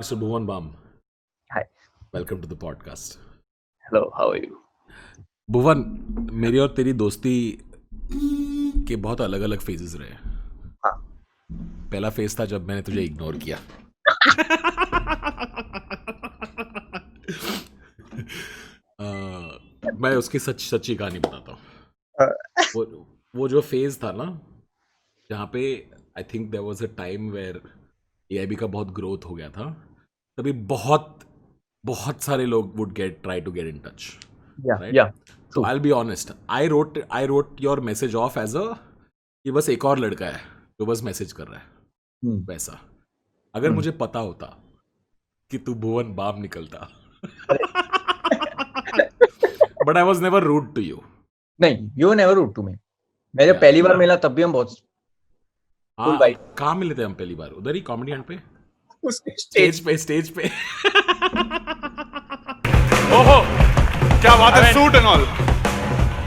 Mr. Bhuvan Bam, Hi. welcome to the podcast. Hello, how are you? भुवन, मेरी और तेरी दोस्ती के बहुत अलग अलग फेजेस रहे. हाँ. पहला फेज था जब मैंने तुझे इग्नोर किया. मैं उसकी सच्ची कहानी बताता हूँ. वो वो जो फेज था ना, जहाँ पे I think there was a time where AIB का बहुत ग्रोथ हो गया था. तभी बहुत बहुत सारे लोग would try to get in touch. Right. Yeah, तो true. I be honest, I wrote your message off as a कि बस एक और लड़का है जो बस मैसेज कर रहा है. Hmm. वैसा अगर मुझे पता होता कि तू भुवन बाम निकलता. But I was never rude to you. नहीं, you were never rude to me. मैं जब पहली बार मिला तब भी हम बहुत cool vibe. कहाँ मिले थे हम पहली बार? उधर ही कॉमेडी हंट पे, उसके stage स्टेज पे. ओहो, क्या बात है, suit and all.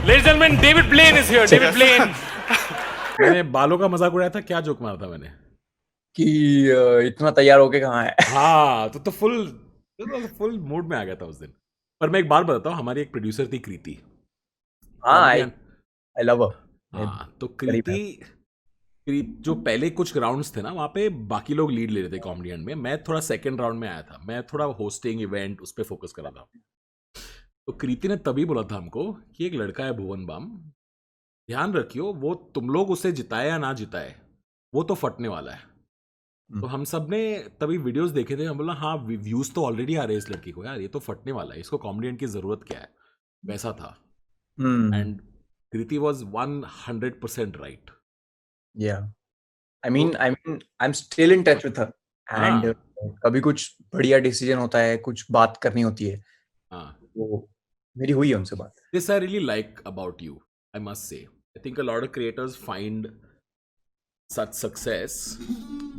Ladies and gentlemen, David Blaine is here. David Blaine. मैंने बालों का मजाक उड़ाया था. क्या जोक मारा था मैंने कि इतना तैयार होके कहाँ है? हाँ, तो फुल मूड में आ गया था उस दिन. पर मैं एक बात बताता हूँ, हमारी एक प्रोड्यूसर थी कृति. हाँ, I love her. हाँ, तो कृति जो पहले कुछ राउंड्स थे ना, वहाँ पे बाकी लोग लीड ले रहे थे कॉमेडियन में. मैं थोड़ा सेकंड राउंड में आया था. मैं थोड़ा होस्टिंग इवेंट उस पर फोकस कर रहा था. तो कृति ने तभी बोला था हमको कि एक लड़का है भुवन बाम, ध्यान रखियो, वो तुम लोग उसे जिताए या ना जिताए, वो तो फटने वाला है. तो हम सब ने तभी वीडियोस देखे थे. हम बोला हाँ, व्यूज तो ऑलरेडी आ रहे हैं इस लड़की को, यार ये तो फटने वाला है, इसको कॉमेडियन की जरूरत क्या है. वैसा था. And Kriti was 100% right. Yeah. I mean, I'm still in touch with her. And कभी कुछ बढ़िया डिसीजन होता है, कुछ बात करनी होती है. वो मेरी हुई है उनसे बात. This I really like about you, I must say. I think a lot of creators find such success,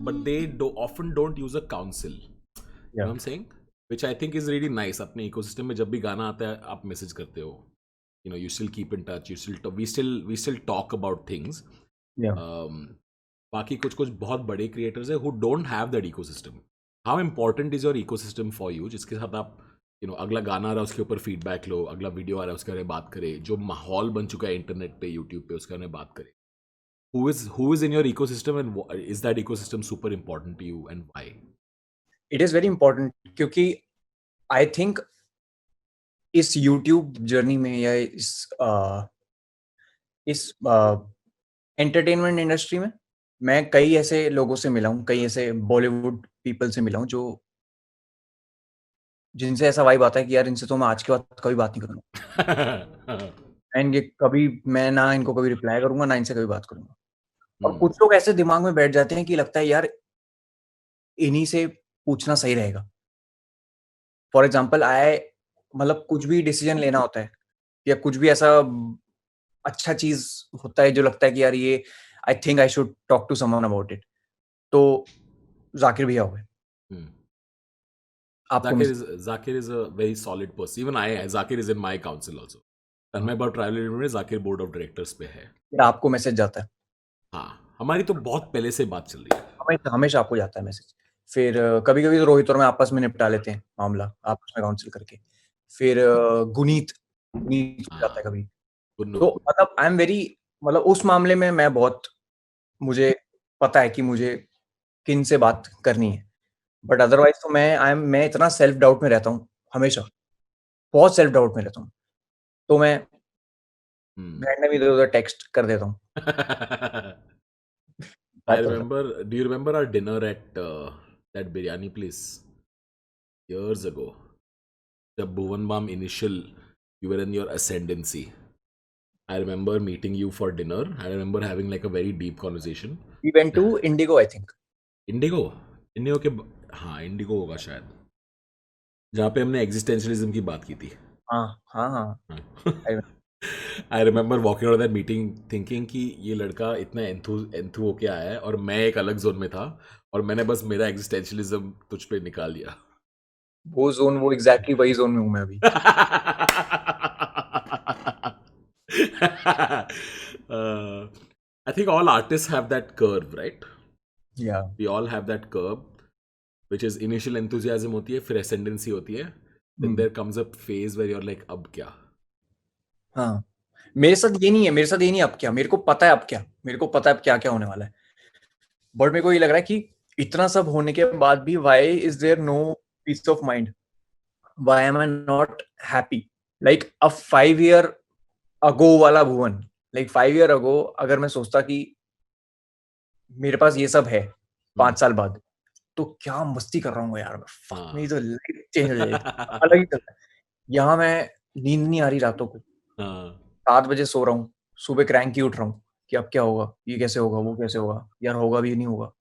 but they often don't use a counsel. You know what I'm saying? Which I think is really nice. अपने ecosystem में जब भी गाना आता है, आप message करते हो. You know, you still keep in touch. We still talk about things. Yeah. बाकी कुछ बहुत बड़े क्रिएटर्स है who don't have that ecosystem. How important is your ecosystem for you? जिसके साथ आप अगला गाना आ रहा है उसके ऊपर फीडबैक लो, अगला वीडियो आ रहा है उसके बारे में बात करें, जो माहौल बन चुका है इंटरनेट पे, यूट्यूब पे, उसके बारे में बात करें. Who is in your ecosystem and is that ecosystem super important to you and why? It is very important क्योंकि I think इस YouTube जर्नी में या इस एंटरटेनमेंट इंडस्ट्री में मैं कई ऐसे लोगों से मिला हूँ, कई ऐसे बॉलीवुड पीपल से मिला हूँ जो जिनसे ऐसा वाइब आता है कि यार इनसे तो मैं आज के बाद कभी बात नहीं करूंगा. एंड ये कभी मैं ना इनको कभी रिप्लाई करूंगा, ना इनसे कभी बात करूंगा. और कुछ लोग ऐसे दिमाग में बैठ जाते हैं कि लगता है यार इन्हीं से पूछना सही रहेगा. फॉर एग्जाम्पल मतलब कुछ भी डिसीजन लेना होता है या कुछ भी ऐसा अच्छा चीज होता है जो लगता है कि यार ये I think I should talk to someone about it, तो जाकिर भैया हो गए. Zakir is a very solid person. Even Zakir is in my council also. Tanmay about travel में Zakir board of directors पे है. फिर आपको मैसेज जाता है. हाँ, हमारी तो बहुत पहले से बात चल रही है. हमेशा आपको जाता है मैसेज. फिर कभी कभी तो रोहित और मैं आपस में निपटा लेते हैं मामला, आपस में काउंसिल करके. फिर गुनीत जाता है कभी. तो मतलब आई एम वेरी, मतलब उस मामले में मैं बहुत, मुझे पता है कि मुझे किन से बात करनी है. बट अदरवाइज तो मैं इतना सेल्फ डाउट में रहता हूँ हमेशा, बहुत सेल्फ डाउट में रहता हूँ. तो मैं रैंडम इधर उधर टेक्स्ट कर देता हूँ. Do you remember our dinner at that biryani place years ago? The Bhuvan Bam initial, you were in your ascendancy. I remember meeting you for dinner. I remember having like a very deep conversation. We went to Indigo, I think. Indigo के हाँ, Indigo होगा शायद, जहाँ पे हमने existentialism की बात की थी. हाँ. I remember walking out of that meeting thinking कि ये लड़का इतना एंथू होके आया है और मैं एक अलग जोन में था और मैंने बस मेरा एग्जिस्टेंशियलिज्म तुझ पे निकाल दिया. वो एग्जैक्टली वही जोन में हूँ मैं अभी. I think all artists have that curve, right? Yeah. We all have that curve. which is initial enthusiasm होती है, फिर ascendancy होती है, then there comes a phase where you're like अब क्या. हाँ, मेरे साथ ये नहीं है, अब क्या, मेरे को पता है अब क्या, मेरे को पता है अब क्या क्या होने वाला है, बट मेरे को ये लग रहा है कि इतना सब होने के बाद भी why is there no peace of mind, why am I not happy, like a 5 year ago वाला भुवन, like 5 year ago अगर मैं सोचता कि मेरे पास ये सब है 5 साल बाद, तो क्या मस्ती कर रहा हूँ यार मैं, fuck, मेरी तो लाइफ चेंज हो जाएगी, अलग ही चलता है। यहाँ मैं नींद नहीं आ रही रातों को, 7 बजे सो रहा हूँ, सुबह क्रैंकी उठ रहा हूँ कि अब क्या होगा, ये कैसे होगा, वो कैसे होगा, यार होगा भी नहीं होगा,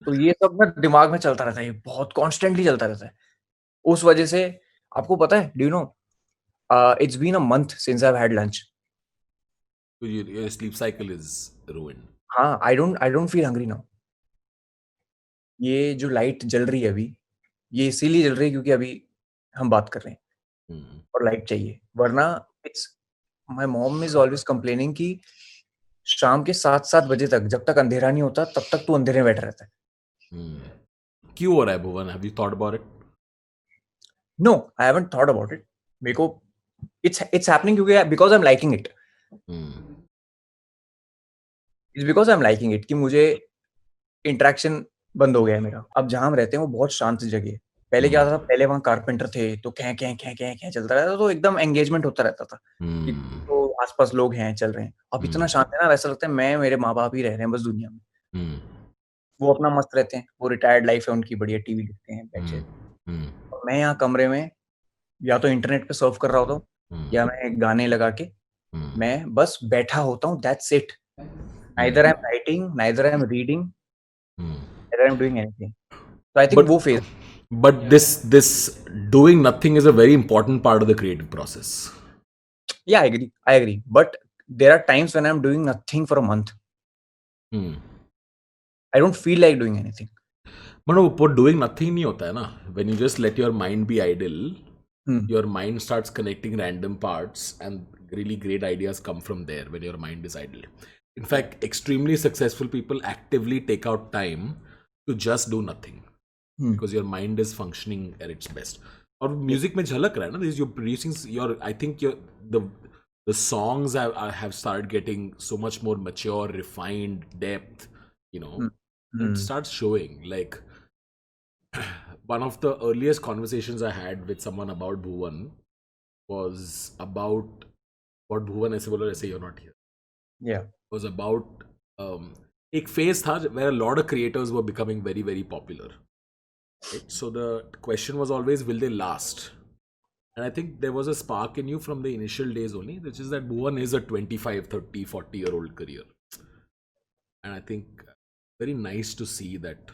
तो ये सब ना दिमाग में चलता रहता है, ये बहुत कॉन्स्टेंटली चलता रहता है। उस वजह से आपको पता है, do you know, it's been a month since I have had lunch. So your sleep cycle is ruined. हाँ, I don't feel hungry now. ये जो लाइट जल रही है अभी, ये इसीलिए जल रही है क्योंकि अभी हम बात कर रहे हैं और लाइट चाहिए, वरना it's, my mom is always complaining कि शाम के 7 बजे तक, जब तक अंधेरा नहीं होता तब तक तू अंधेरे में बैठा रहता है। क्यों हो रहा है Bhuvan? Have you thought about it? No, I haven't thought about it. मेरे को इट्स हैपनिंग क्योंकि because I am liking it, it's because I am liking it, कि मुझे इंटरेक्शन बंद हो गया है मेरा। अब जहां हम रहते हैं वो बहुत शांत जगह है। पहले क्या था, पहले वहां कारपेंटर थे तो खे खे खे खे खे चलता रहता था, तो एकदम एंगेजमेंट होता रहता था कि तो आसपास लोग हैं, चल रहे हैं। अब इतना शांत है ना, वैसा लगता है मैं मेरे माँ बाप ही रह रहे हैं बस दुनिया में। वो अपना मस्त रहते हैं, वो रिटायर्ड लाइफ है उनकी, बढ़िया टीवी देखते हैं बैठे, और मैं यहाँ कमरे में या तो इंटरनेट पे सर्फ कर रहा होता हूँ या मैं गाने लगा के मैं बस बैठा होता हूँ, that's it. neither I'm writing, neither I'm reading, neither I'm doing anything. So I think वो phase. But this doing nothing is a very important part of the creative process. Yeah, I agree. But there are times when I'm doing nothing for a month. I don't feel like doing anything. But doing nothing नहीं होता है ना. When you just let your mind be idle, your mind starts connecting random parts, and really great ideas come from there when your mind is idle. In fact, extremely successful people actively take out time to just do nothing because your mind is functioning at its best. और music में झलक रहा है ना, this you're producing your, I think the songs have started getting so much more mature, refined, depth, you know. It starts showing. Like one of the earliest conversations I had with someone about Bhuvan was about what Bhuvan ऐसे बोला जैसे you're not here. Yeah. Was about एक phase था where a lot of creators were becoming very, very popular. Right? So the question was always, will they last? And I think there was a spark in you from the initial days only, which is that Bhuvan is a 25, 30, 40-year-old career. And I think very nice to see that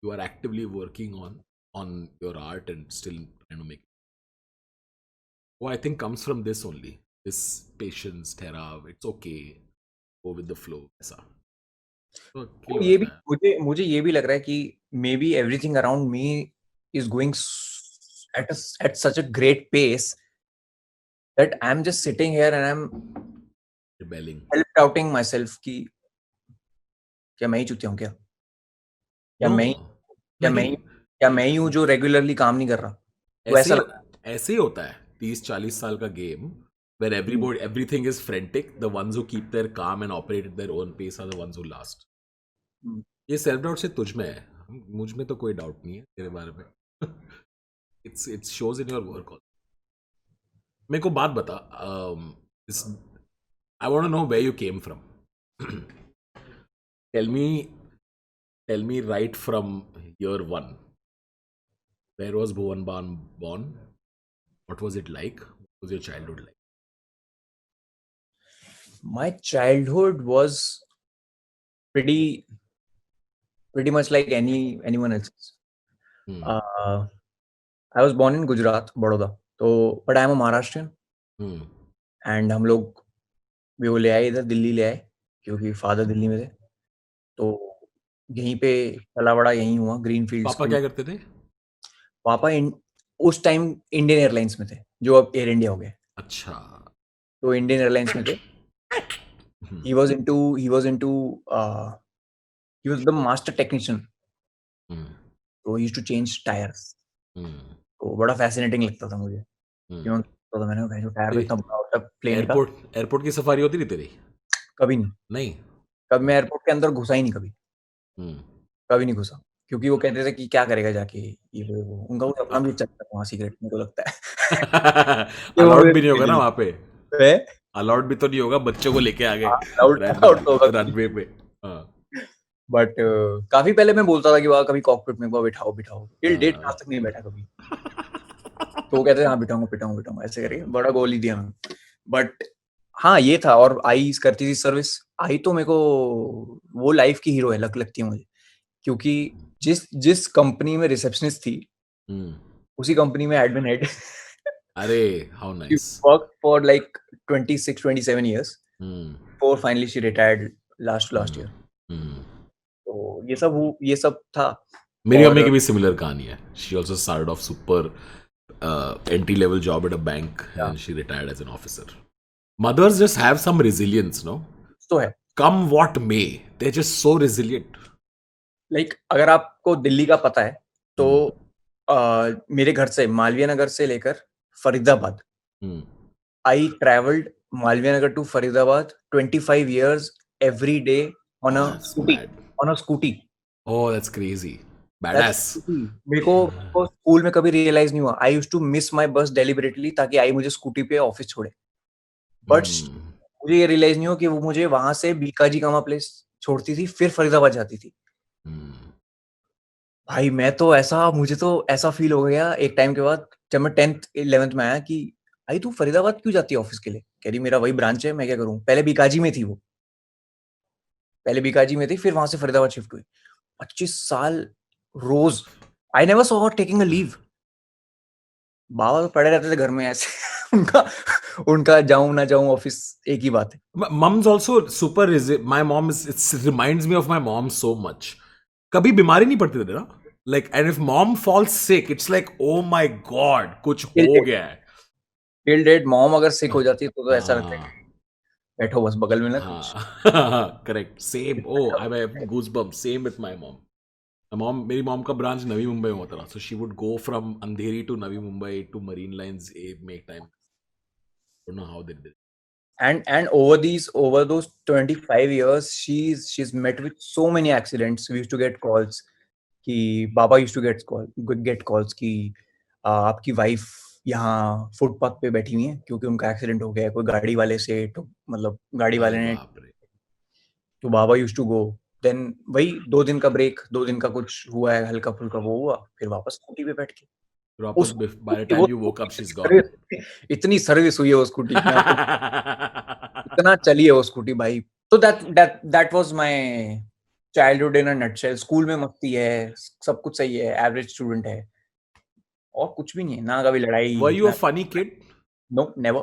you are actively working on your art and still trying to make it. Oh, I think comes from this only. This patience, Therav, it's okay. Go with the flow, ऐसा। तो ये भी मुझे ये भी लग रहा है कि maybe everything around me is going at such a great pace that I'm just sitting here and I'm rebelling, self-doubting myself कि क्या मैं ही चूतिया हूँ क्या? क्या मैं ही हूँ जो रेगुलरली काम नहीं कर रहा? ऐसे ही होता है 30-40 साल का game, where everything is frantic. The ones who keep their calm and operate at their own pace are the ones who last. ये सेल्फ डाउट से तुझ में है, मुझ में तो कोई डाउट नहीं है तेरे बारे में। It shows in your work also. मेरे को बात बता, I want to know where you came from. Tell me right from year one. Where was Bhuvan born? What was it like? What was your childhood like? My childhood was pretty much like anyone else's. I was born in Gujarat, Baroda. तो but I am a Maharashtrian. And हम लोग भी वो ले आए इधर, दिल्ली ले आए क्योंकि फादर दिल्ली में थे, तो यहीं पे चला बड़ा, यहीं हुआ ग्रीनफील्ड। पापा क्या करते थे? पापा उस टाइम इंडियन एयरलाइंस में थे, जो अब एयर इंडिया हो गया। अच्छा। तो इंडियन एयरलाइंस में थे। he was the master technician तो यूज्ड टू चेंज टायर्स। हम्म, तो बड़ा फैसिनेटिंग लगता था मुझे, हम्म। तो मैंने कहा जो टायर पे इतना बड़ा होता है प्लेन का, एयरपोर्ट की सफारी होती नहीं तेरी? कभी नहीं। नहीं। कभी मैं एयरपोर्ट के अंदर घुसा ही नहीं, कभी हम्म। कभी नहीं घुसा, क्योंकि वो कहते थे कि क्या करेगा जाके, ये वो उनका कुछ अपना भी चलता था वहाँ सिगरेट, मेरे को लगता है। कि वो अलाउड मुझे भी नहीं होगा ना नहीं वहाँ पे, है। अलाउड भी तो नहीं होगा बच्चों को लेके आगे आउट आउट तो होगा, रनवे पे। हाँ, बट काफी पहले मैं बोलता था कि वहाँ कभी कॉकपिट में बिठाओ बिठाओ, टिल डेट आज हाँ। तक नहीं बैठा कभी। तो वो कहते थे हाँ बिठाऊंगा बिठाऊंगा बिठाऊंगा, ऐसे करके बड़ा गोल ही दिया मैंने। बट हाँ ये था, और आई करती थी सर्विस। आई तो मेरे को वो लाइफ की हीरो है लगती है मुझे, क्योंकि जिस जिस कंपनी में रिसेप्शनिस्ट थी, हम्म। उसी कंपनी में एडमिन हेड। अरे how She nice. worked for like 26, 27 years hmm, before finally she retired last year. हम्म। तो ये सब था। मेरी और मम्मी की भी सिमिलर कहानी है। She also started off super entry level job at a bank and she retired as an officer. Mothers just have some resilience, no? तो है, Come what may, they're just so resilient. Like अगर आपको दिल्ली का पता है तो मेरे घर से मालवीय नगर से लेकर Faridabad, Hmm. I travelled Malviya Nagar to Faridabad 25 years every day on a That's scooty. mad. On a scooty. Oh, that's crazy. That's Badass. scooty. मेरे को स्कूल में कभी रियलाइज नहीं हुआ। I used to miss my bus deliberately ताकि आई मुझे scooty पे office छोड़े, बट Hmm. मुझे ये रियलाइज नहीं हुआ कि वो मुझे वहां से बीकाजी कामा प्लेस छोड़ती थी, फिर फरीदाबाद जाती थी। Hmm. भाई मुझे तो ऐसा फील हो गया एक टाइम के बाद, जब मैं 10th 11th में आया, कि भाई तू फरीदाबाद क्यों जाती है ऑफिस के लिए? कह रही मेरा वही ब्रांच है, मैं क्या करूं। पहले बीकाजी में थी वो, फिर वहां से फरीदाबाद शिफ्ट हुई। 25 साल रोज, I never saw her taking a leave. बाबा तो पड़े रहते थे घर में ऐसे। उनका उनका जाऊं ना जाऊं ऑफिस एक ही बात है। Mom's also super my mom is, it reminds me of my mom so much. कभी बीमारी नहीं पड़ती थी ना? Like, and if mom falls sick, it's like, oh my god, कुछ हो गया है। टिल डेट मॉम अगर सिक हो जाती है तो ऐसा लगता है हाँ, बैठो बस बगल में ना कुछ। हाँ, correct. Same. Oh, I have goosebumps. Same with my mom. मेरी मॉम का ब्रांच नवी मुंबई में होता था, so she would go from Andheri to Navi Mumbai to Marine Lines make time. Don't know how they did it. And over those 25 years she's met with so many accidents. We used to get calls कि बाबा used to get calls कि आपकी wife यहाँ footpath पे बैठी हुई है क्योंकि उनका एक्सीडेंट हो गया है कोई गाड़ी वाले से, तो मतलब गाड़ी वाले अरे ने, बाप रे। तो बाबा used to go, देन वही 2 दिन का ब्रेक, 2 दिन का कुछ हुआ है हल्का फुल्का, वो हुआ, फिर वापस स्कूटी पे बैठ के वापस by the time you woke up she's gone. इतनी सर्विस हुई है वो स्कूटी में, इतना चली है वो स्कूटी भाई। तो that was my childhood in a nutshell. School में मस्ती है, सब कुछ सही है, एवरेज स्टूडेंट है, और कुछ भी नहीं है, ना कभी लड़ाई। Were you a funny kid? No never.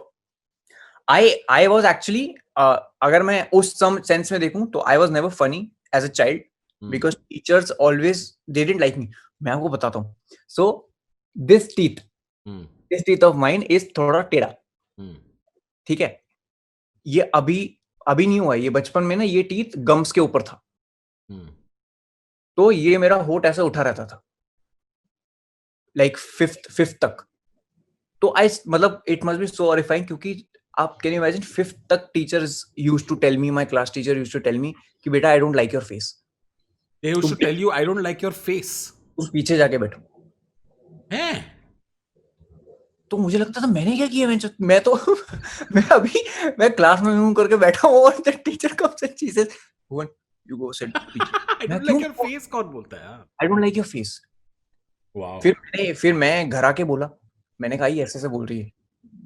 I was actually, अगर मैं उस सम सेंस में देखूं तो I was never funny as a child, because teachers always they didn't like me. मैं आपको बताता हूँ, so this teeth of mine is थोड़ा टेढ़ा, ठीक है। ये अभी नहीं हुआ, ये बचपन में ना ये टीथ गम्स के ऊपर था, तो ये मेरा होठ ऐसा उठा रहता था लाइक फिफ्थ तक। तो आई मतलब it must be so horrifying, क्योंकि आप कैन इमेजिन 5th तक teachers used to tell me, my class teacher used to tell me कि बेटा I don't like your face. They used to tell you I don't like your face. तुम पीछे जाके बैठो। हैं? तो मुझे लगता था मैंने क्या किया, मैं तो मैं क्लास में हूं करके बैठा हूं और टीचर कब से चीजें you go sit I don't like your face कौन बोलता है? आई don't like your face. Wow. फिर मैं घर आके बोला, मैंने कहा ये ऐसे बोल रही है,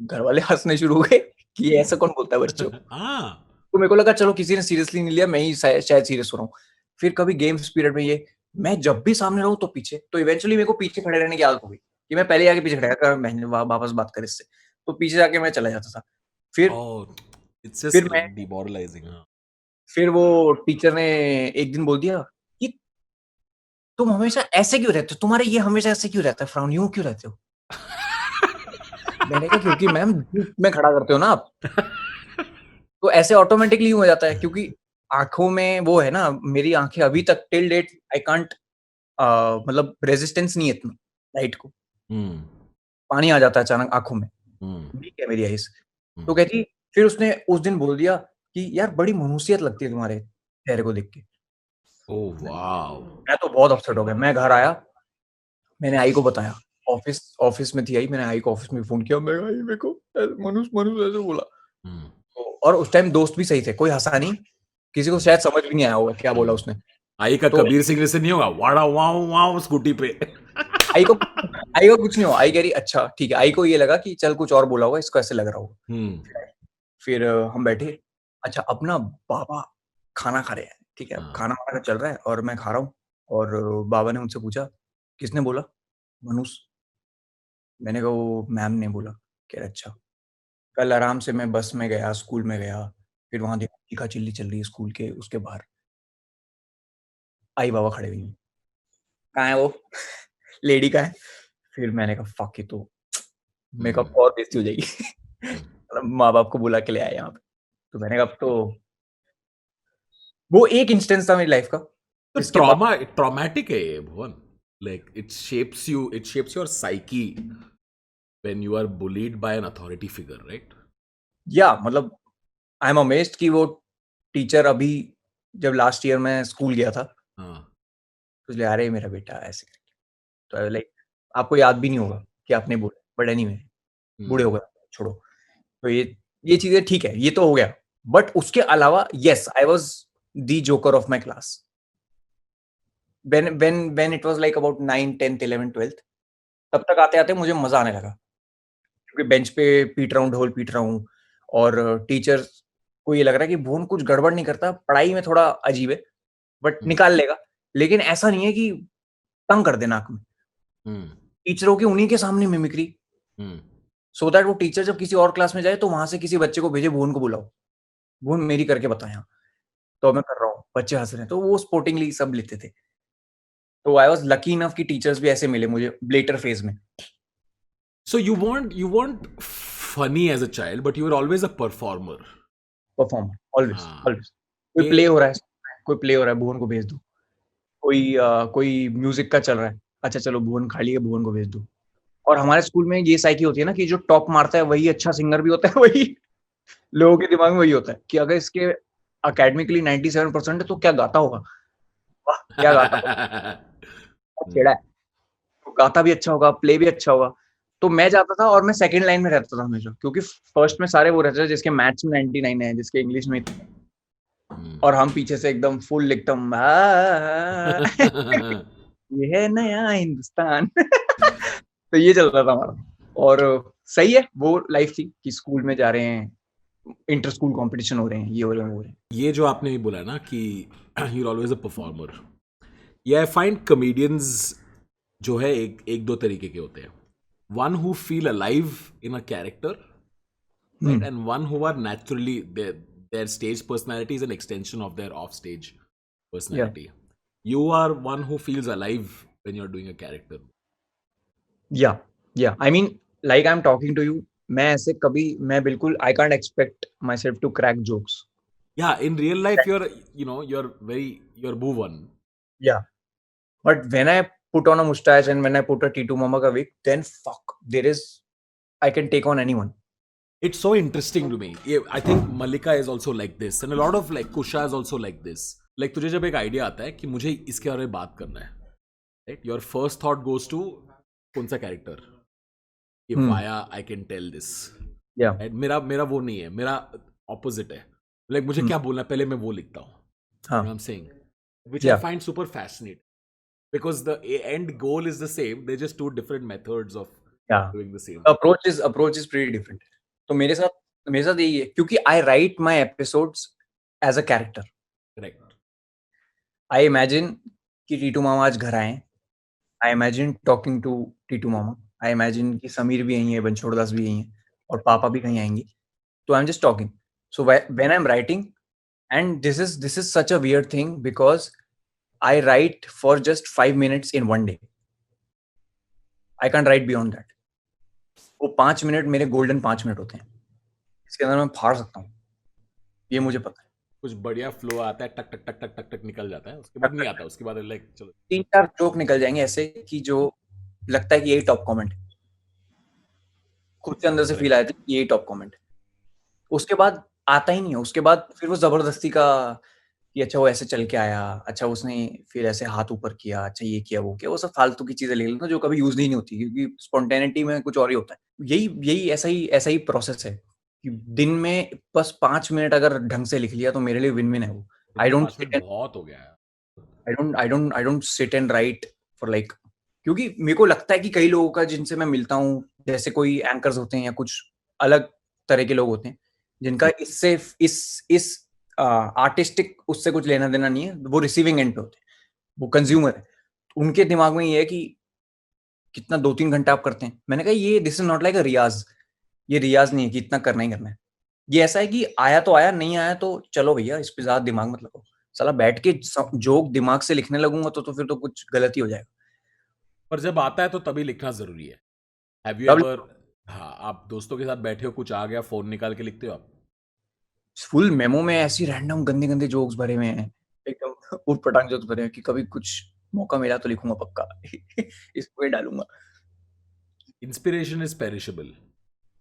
घर वाले हंसने शुरू हो गए कि ये ऐसा कौन बोलता है बच्चों। तो मेरे को लगा चलो किसी ने सीरियसली नहीं लिया, मैं ही शायद सीरियस हो रहा हूँ। फिर कभी गेम्स पीरियड में ये मैं जब भी सामने रहूं तो पीछे, तो इवेंचुअली मेरे को पीछे खड़े रहने की आदत हो गई कि मैं पहले आके पीछे खड़ा कर मैंने वापस बात कर इससे, तो पीछे जाके मैं चला जाता था। फिर मैं डिमोरलाइजिंग। फिर वो टीचर ने एक दिन बोल दिया कि तुम हमेशा ऐसे क्यों रहते हो, तुम्हारे ये हमेशा ऐसे क्यों रहता है, फ्राउन यूं क्यों रहते हो। मैंने कहा क्योंकि मैम में खड़ा करते हो ना आप, तो ऐसे ऑटोमेटिकली हो जाता है, क्योंकि आंखों में वो है ना, मेरी आंखें अभी तक टिल डेट आई कांट मतलब रेजिस्टेंस नहीं है इतना लाइट को, हम्म पानी आ जाता है अचानक आंखों में, हम्म वीक है मेरी आइज। तो हम्म कहती, फिर उसने उस दिन बोल दिया कि यार बड़ी मनुष्यत लगती है तुम्हारे चेहरे को देख के। ओह वाओ मैं तो बहुत अपसेट हो गया। मैं घर आया, मैंने आई को बताया, ऑफिस में थी आई, मैंने आई को ऑफिस में फोन किया, मैं आई मेरे को मनुष्य ऐसे बोला। हम्म और उस टाइम दोस्त भी सही थे, कोई हंसा नहीं, किसी को शायद समझ भी नहीं आया होगा क्या बोला उसने। आई का तो कबीर सिंह जैसे नहीं होगा, वाड़ा वाओ वाओ स्कूटी पे। आई को कुछ नहीं हुआ। आई कह रही अच्छा ठीक है। आई को ये लगा कि चल कुछ और बोला होगा, इसको ऐसे लग रहा होगा। हम्म फिर हम बैठे, अच्छा अपना बाबा खाना खा रहे हैं, ठीक है, हाँ खाना वाना चल रहा है और मैं खा रहा हूँ। और बाबा ने मुझसे पूछा किसने बोला, मनुष। मैंने कहा वो मैम ने बोला। कह रहे अच्छा। कल आराम से मैं बस में गया, स्कूल में गया, फिर वहां देखा चीखा चिल्ली चल रही है स्कूल के उसके बाहर। आई बाबा खड़े हुए हैं। कहाँ है वो लेडी का है। फिर मैंने कहा फक, ये तो मेरे को और बेइज्जती हो जाएगी मतलब माँ बाप को बुला के ले आए यहाँ पे। तो मैंने कहा अब तो वो एक इंस्टेंस था मेरी लाइफ का। तो इसके बाद ट्रॉमेटिक है ये Bhuvan, like it shapes your psyche when you are bullied by an authority figure, right? या मतलब आई एम अमेज्ड कि वो टीचर अभी, जब लास्ट ईयर मैं स्कूल गया था, हाँ तो इसलिए अरे मेरा बेटा ऐसे। तो लाइक आपको याद भी नहीं होगा कि आपने बोला, बट एनीवे बूढ़े हो गए, छोड़ो। तो ये चीजें ठीक है, ये तो हो गया। बट उसके अलावा yes, I was the joker of my class when it was like about 9 10th 11 12th। तब तक आते आते मुझे मजा आने लगा, क्योंकि बेंच पे पीट रहा हूँ, ढोल पीट रहा हूँ, और टीचर को ये लग रहा है कि भुवन कुछ गड़बड़ नहीं करता, पढ़ाई में थोड़ा अजीब है बट निकाल लेगा, लेकिन ऐसा नहीं है कि तंग कर देना नाक में। टीचरों की उन्हीं के सामने मिमिक्री, सो दैट वो टीचर जब किसी और क्लास में जाए तो वहां से किसी बच्चे को भेजे, भुवन को बुलाओ, भुवन मेरी करके बता यहाँ। तो मैं कर रहा हूँ, बच्चे हंस रहे हैं, तो वो स्पोर्टिंगली सब लेते थे। तो आई वाज लकी इनफ कि टीचर्स भी ऐसे मिले मुझे ब्लेटर फेज में। So you weren't funny as a child, but you were always a performer. Perform always हाँ ऑलवेज। कोई ये प्ले हो रहा है, कोई प्ले हो रहा है, भुवन को भेज दो। कोई म्यूजिक का चल रहा है, अच्छा चलो भुवन खाली है, भुवन को भेज दो। और हमारे स्कूल में ये साइकी होती है ना कि जो टॉप मारता है वही अच्छा सिंगर भी होता है वही लोगों के दिमाग में वही होता है कि अगर इसके अकेडमिकली 97% है तो क्या गाता होगा, वाह क्या गाता होगा, छेड़ा है, तो गाता भी अच्छा होगा, प्ले भी अच्छा होगा। तो मैं जाता था और मैं सेकंड लाइन में रहता था हमेशा, क्योंकि फर्स्ट में सारे वो रहते थे जिसके मैथ्स में 99 है, जिसके इंग्लिश में, और हम पीछे से एकदम फुल एकदम ये है नया हिंदुस्तान तो ये चल रहा था हमारा। और सही है, वो लाइफ थी कि स्कूल में जा रहे हैं, इंटर स्कूल कंपटीशन हो रहे हैं, ये हो रहे हैं, वो हो रहे हैं। ये जो आपने भी बोला ना कि you're always a performer, ये आई फाइंड कॉमेडियंस जो है एक दो तरीके के होते हैं। One who feel alive in a character, right, and one who are naturally their stage personality is an extension of their off stage personality. You are one who feels alive when you're doing a character. या I mean like I am talking to you, मैं ऐसे कभी, मैं बिल्कुल I can't expect myself to crack jokes. Yeah, in real life you're bhuvan. Yeah, but when I put on a mustache and when I put a Titu Mama ka wig, then fuck, I can take on anyone. It's so interesting to me. I think Malika is also like this, and a lot of like Kusha is also like this. Like तुझे जब एक idea आता है कि मुझे इसके बारे में बात करना है, right? Your first thought goes to कौन सा कैरेक्टर, कि via I can tell this. मेरा वो नहीं है, मेरा ऑपोजिट है। लाइक मुझे क्या बोलना है पहले मैं वो लिखता हूँ। I am saying which I find super fascinating because the end goal is the same, they're just two different methods of doing the same. Approach is pretty different. तो मेरे साथ यही है, क्योंकि I write my episodes as a character. Correct. I imagine कि टीटू मामा आज घर आए, I imagine talking to Titu mama, I imagine कि समीर भी यहीं है, बनछोड़ दास भी यहीं है, और पापा भी कहीं आएंगे, तो I'm just talking. So when I'm writing, and this is such a weird thing because I write for just 5 minutes in one day. I can't write beyond that. वो 5 मिनट मेरे गोल्डन 5 मिनट होते हैं, इसके अंदर मैं फाड़ सकता हूँ, ये मुझे पता है। कुछ बढ़िया फ्लो आता है, टक टक टक टक टक टक निकल जाता है, उसके बाद नहीं आता, उसके बाद लाइक चलो 3-4 जोक निकल जाएंगे ऐसे कि जो लगता है कि यही टॉप कमेंट, खुद से अंदर से फील आया था कि यही टॉप कमेंट। उसके बाद आता ही नहीं है। उसके बाद फिर वो जबरदस्ती का कि अच्छा वो ऐसे चल के आया, अच्छा उसने फिर ऐसे हाथ ऊपर किया, अच्छा ये किया वो किया, वो सब फालतू की चीजें ले लेना जो कभी यूज नहीं होती, क्योंकि स्पॉन्टेनिटी में कुछ और ही होता है। यही ऐसा ही प्रोसेस है कि दिन में बस 5 मिनट अगर ढंग से लिख लिया तो मेरे लिए विन विन है वो। आई डोंट 5 मिनट बहुत हो गया है। I don't sit and right for like, क्योंकि मेरे को लगता है कि कई लोगों का जिनसे मैं मिलता हूँ, जैसे कोई एंकर्स होते हैं या कुछ अलग तरह के लोग होते हैं जिनका इससे इस आर्टिस्टिक उससे कुछ लेना देना नहीं है, वो रिसीविंग एंड पे होते हैं, वो कंज्यूमर है। उनके दिमाग में ये है कि कितना 2-3 घंटा आप करते हैं। मैंने कहा ये this is not like a riyaz, ये रियाज नहीं है कि इतना करना ही करना है। ये ऐसा है कि आया तो आया, नहीं आया तो चलो भैया, इस पे ज्यादा दिमाग मत लगाओ। साला बैठ के जोक दिमाग से लिखने लगूंगा तो फिर तो कुछ गलत ही हो जाएगा। पर जब आता है तो तभी लिखना जरूरी है। हैव यू तब एवर, हाँ, आप दोस्तों के साथ बैठे हो, कुछ आ गया, फोन निकाल के लिखते हो आप? फुल मेमो में ऐसी रैंडम गंदे गंदे जोक्स भरे हुए हैं, एकदम उटपटांग जोक्स भरे हैं कि कभी कुछ मौका मिला तो लिखूंगा पक्का। इसको ही डालूंगा। इंस्पिरेशन इज पेरिशेबल,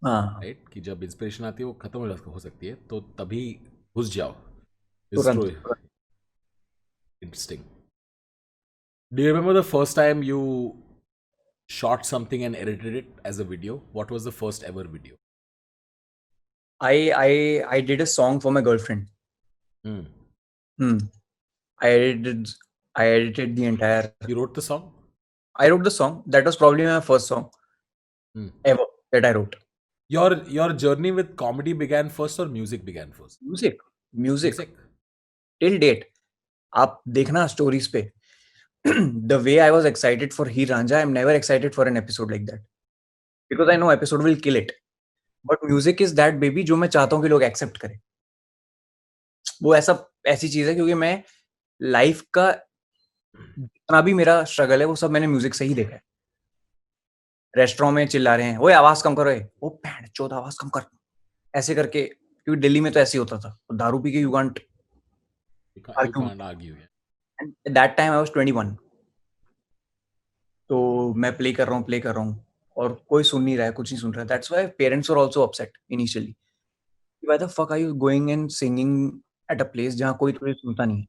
हाँ राइट? कि जब इंस्पिरेशन आती है वो खत्म हो सकती है, तो तभी घुस जाओ। तुरंत। Interesting. Do you remember the first time you shot something and edited it as a video? What was the first ever video? I did a song for my girlfriend. I edited the entire. You wrote the song? I wrote the song. That was probably my first song ever that I wrote. Your journey with comedy began first or music began first? Music. Till date. आप देखना stories पे. The way I was excited for Heer Ranjha, I'm never excited for an episode like that. Because I know episode will kill it. But music is that baby जो मैं चाहता हूँ कि लोग accept करें. वो ऐसी चीज है, क्योंकि मैं लाइफ का जितना भी मेरा स्ट्रगल है वो सब मैंने म्यूजिक से ही देखा है। रेस्टोरेंट में चिल्ला रहे हैं, ओए आवाज कम करो, ओ पैंट चोद आवाज कम कर, ऐसे करके, क्योंकि दिल्ली में तो ऐसे ही होता था, दारू पी के you can't argue. At that time I was 21, तो मैं प्ले कर रहा हूँ और कोई सुन नहीं रहा है, कुछ नहीं सुन रहा है। That's why parents were also upset initially, why the fuck are you going and singing at a place जहाँ कोई तुझे सुनता नहीं है।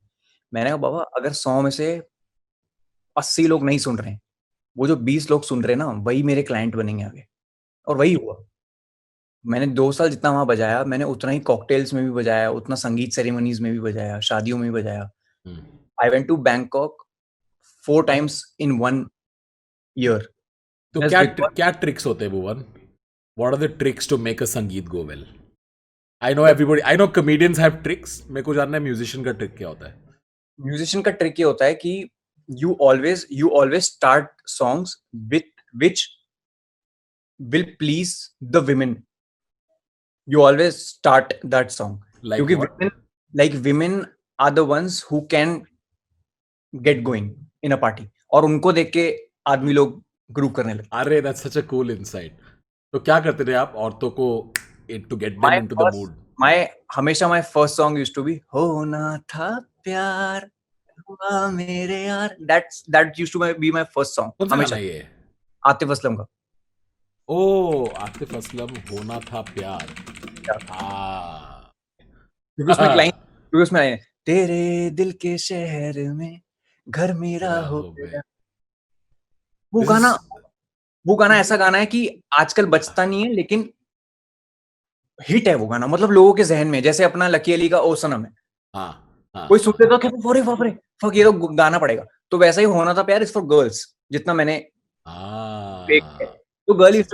मैंने कहा बाबा, अगर 100 में से 80 लोग नहीं सुन रहे हैं, वो जो 20 लोग सुन रहे हैं ना, वही मेरे क्लाइंट बनेंगे आगे। और वही हुआ। मैंने 2 साल जितना वहां बजाया, मैंने उतना ही कॉकटेल्स में भी बजाया, उतना संगीत सेरेमनीज में भी बजाया, शादियों में भी बजाया। I went to Bangkok 4 times in 1 year. तो क्या ट्रिक्स होते हैं भुवन? What are the tricks to make a संगीत go well? I know comedians have tricks. मेरे को जानना है म्यूजिशियन का ट्रिक क्या होता है? म्यूजिशियन का ट्रिक ये होता है कि you always start songs which will please the women. You always start that song. Like what? women are the ones who can get going in a party. और उनको देख के आदमी लोग ग्रूव करने लगते। अरे that's such a cool insight. तो क्या करते थे आप औरतों को to get them into the mood? हमेशा my first song used to be होना था प्यार हुआ मेरे यार. That used to be my first song. हमेशा ये आतिफ असलम का. आतिफ असलम, होना था प्यार. क्योंकि उसमें आए तेरे दिल के शहर में घर मेरा हो गया. वो गाना ऐसा गाना है कि आजकल बजता नहीं है, लेकिन हिट है वो गाना. मतलब लोगों के जहन में, जैसे अपना लकी अली का ओ सनम है. कोई सुनते तो क्या, अरे बाप रे फक, ये तो गाना पड़ेगा. तो वैसा ही होना था प्यार इज फॉर गर्ल्स. जितना मैंने तो girls used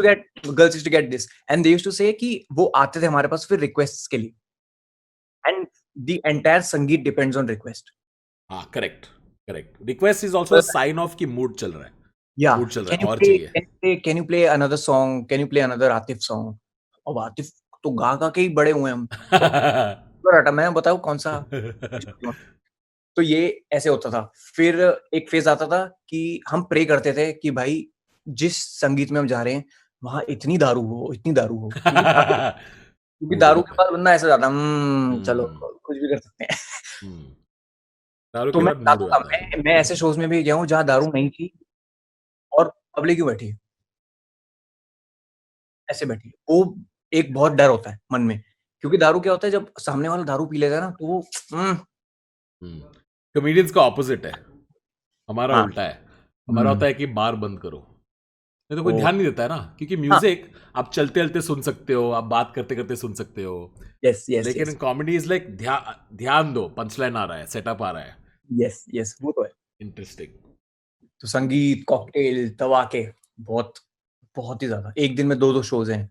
to get this and they used to say कि वो आते थे हमारे पास फिर रिक्वेस्ट्स के लिए. And the entire sangeet depends on request. Correct. Request is also a sign of कि मूड चल रहा है. Yeah. मूड चल रहा है और चाहिए. Can you play another song? Can you play another Atif song? अब आतिफ तो गा के ही बड़े हुए हम. तो मैं बताऊं कौन सा. तो ये ऐसे होता था. फिर एक फेज आता था कि हम प्रे करते थे कि भाई जिस संगीत में हम जा रहे हैं वहां इतनी दारू हो. क्योंकि हो दारू के जाता है। बाद बंदा ऐसा जाता चलो कुछ भी कर सकते हैं। हम्म, दारू तो के मैं बाद मूड हो बताऊंगा, जाता है। मैं ऐसे शोज में भी गया हूँ जहाँ दारू नहीं थी और पब्लिक ही बैठी है, ऐसे बैठी है। वो एक बहुत डर होता है मन में, क्योंकि दारू क्या होता है, जब सामने वाला दारू पी लेगा ना तो वो कॉमेडियंस का ऑपोजिट है, हमारा हाँ, उल्टा है। हमारा होता है कि बार बंद करो, नहीं तो कोई ओ ध्यान नहीं देता है ना, क्योंकि हाँ, म्यूजिक आप चलते चलते सुन सकते हो, आप बात करते करते सुन सकते हो। यस यस लेकिन यस कॉमेडी इज लाइक ध्यान दो, पंचलाइन आ रहा है, सेटअप आ रहा है। यस यस, वो तो है। इंटरेस्टिंग। तो संगीत, कॉकटेल, तवाके, बहुत बहुत ही ज्यादा। एक दिन में 2-2 शोज हैं,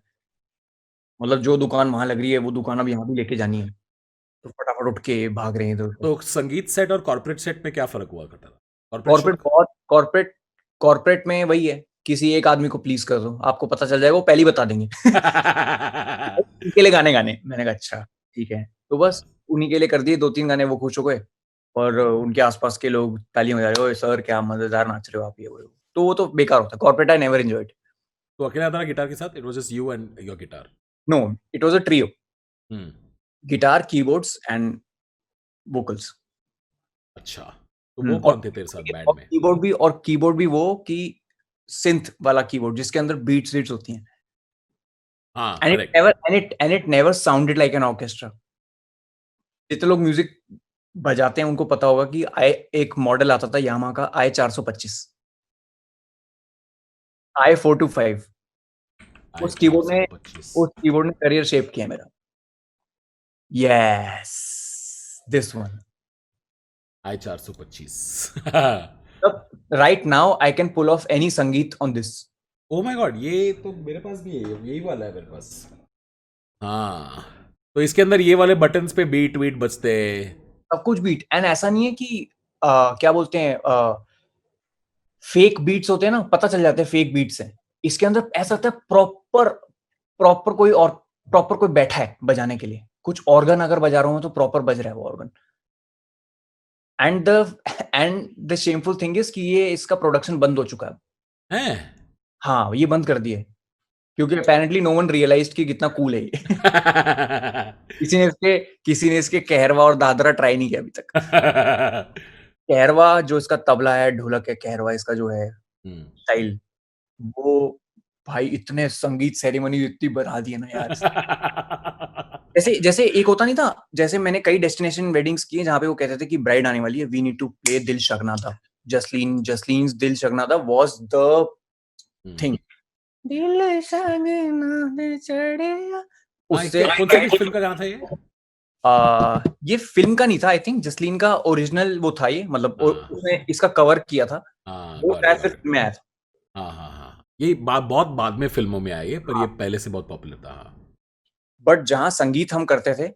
मतलब जो दुकान वहां लग रही है वो दुकान अब यहाँ भी लेके जानी है, तो फटाफट उठ के भाग रहे हैं इधर उधर। तो संगीत सेट और कॉर्पोरेट सेट में क्या फर्क हुआ करता था, कॉर्पोरेट शो कॉर्पोरेट बहुत कॉर्पोरेट में वही है, किसी एक आदमी को प्लीज कर दो, आपको पता चल जाएगा, वो पहले ही बता देंगे। का? उनके लिए गाने गाने, मैंने कहा अच्छा ठीक है, तो बस उन्हीं के लिए कर दिए 2-3 गाने, वो खुश हो गए और उनके आसपास के लोग तालियां बजा रहे हो, सर क्या मजेदार नाच रहे हो आप, ये वो। तो वो तो बेकार होता है, कॉर्पोरेट आई नेवर एंजॉयड। तो अकेला था गिटार के साथ, it was just you and your guitar? No, it was a trio, hmm, guitar, keyboards and vocals. अच्छा। तो वो कौन थे तेरे साथ बैंड में? और कीबोर्ड भी वो कि सिंथ वाला कीबोर्ड जिसके अंदर बीट्स बीट्स होती हैं, हाँ, and it correct. Never and it never sounded like an orchestra. जितने लोग म्यूजिक बजाते हैं उनको पता होगा कि एक मॉडल आता था यामा का i425, i425। आई उस चार कीबोर्ड सौ ने पच्चीस उस कीबोर्ड ने करियर शेप किया मेरा। Yes, this one. I 425। Right now I can pull off any sangeet on this. Oh my God, ये तो मेरे पास भी है, यही वाला है मेरे पास। हाँ, तो इसके अंदर ये वाले बटन्स पे बीट वीट बजते हैं। सब कुछ बीट, एंड ऐसा नहीं है कि क्या बोलते हैं, फेक बीट्स होते हैं ना, पता चल जाते हैं फेक बीट्स हैं। इसके अंदर ऐसा होता है प्रॉपर प्रॉपर कोई और प्रॉपर कोई बैठा है बजाने के लिए, कुछ ऑर्गन अगर बजा रहा हूं तो प्रॉपर बज रहा है वो organ. And the shameful thing is कि ये इसका प्रोडक्शन बंद हो चुका है। हैं? हाँ, ये बंद कर दिए, क्योंकि अपेरेंटली नो वन रियलाइज्ड कि कितना कूल है ये। किसी ने इसके कहरवा और दादरा ट्राई नहीं किया अभी तक। कहरवा जो इसका तबला है, ढोलक है, कहरवा इसका जो है स्टाइल, वो भाई इतने संगीत सेरेमनी इतनी बढ़ा दी है ना यार। जैसे जैसे एक होता नहीं था, जैसे मैंने कई डेस्टिनेशन वेडिंग्स किए जहाँ पे वो कहते थे कि ब्राइड आने वाली है, वी नीड टू प्ले दिल शगनादा। जसलीन्स दिल शगनादा वाज द थिंग। दिल शगनादा चढ़ेगा, उससे कौन सी किस फिल्म का गाना था ये? ये फिल्म का नहीं था, आई थिंक जसलीन का ओरिजिनल वो था ये, मतलब हाँ। उसने इसका कवर किया था, हाँ, वो गॉट शायद इट, फिर गॉट इट। फिल्म में आया था। हाँ हाँ हाँ, ये बहुत बाद में फिल्मों में आई है, पर ये पहले से बहुत पॉपुलर था। हाँ। बट जहाँ संगीत हम करते थे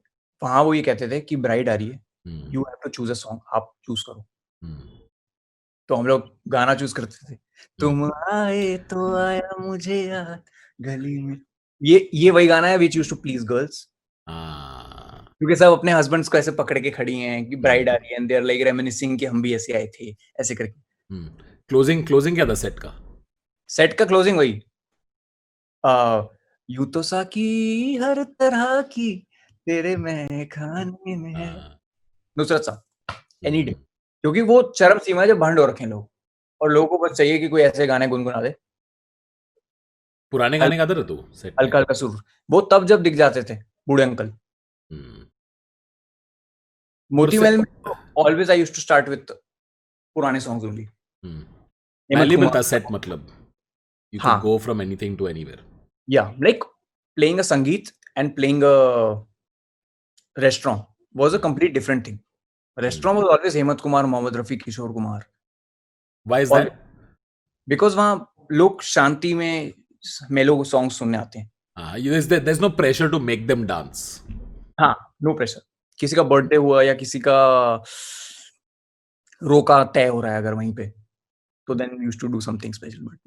वहां वो ये कहते थे कि ब्राइड आ रही है, you have to choose a song, आप चूज करो। तो हम लोग गाना चूज करते थे, तुम आए तो आया मुझे याद गली में। ये वही गाना है विच यूज्ड टू प्लीज गर्ल्स, हाँ। क्योंकि सब अपने हस्बैंड्स को ऐसे पकड़ के खड़ी हैं कि ब्राइड आ रही है, and they are like reminiscing कि हम भी ऐसे आए थे, ऐसे करके। क्लोजिंग क्या था सेट का? सेट का क्लोजिंग वही, यू तो साकी हर तरह की तेरे मैं खाने में है, हाँ। नुसरत साहब, एनी डे। क्योंकि वो चरम सीमा है जब भंड हो रखे हैं लोग, और लोगों को बस चाहिए कि कोई ऐसे गाने गुनगुना दे, पुराने गाने गाते रहे तू सेट में? हल्का हल्का सुर। वो तब जब दिख जाते थे बूढ़े अंकल। मोती महल में always I used to start with पुराने सॉन्ग्स ओनली। हेमंत वैल्यूबल था कुमार, सेट, मतलब यू हाँ, could go from anything to anywhere. या like playing a sangeet and playing a restaurant was a complete different thing. Restaurant was always Hemant Kumar, Mohammed Rafi, Kishore Kumar. Why is और that? Because वहाँ लोग शांति में मेलो सॉन्ग सुनने आते हैं। There is no pressure to make them dance. हाँ, नो प्रेशर। किसी का बर्थडे हुआ या किसी का रोका तय हो रहा है अगर वहीं पे, तो then used to do something special. But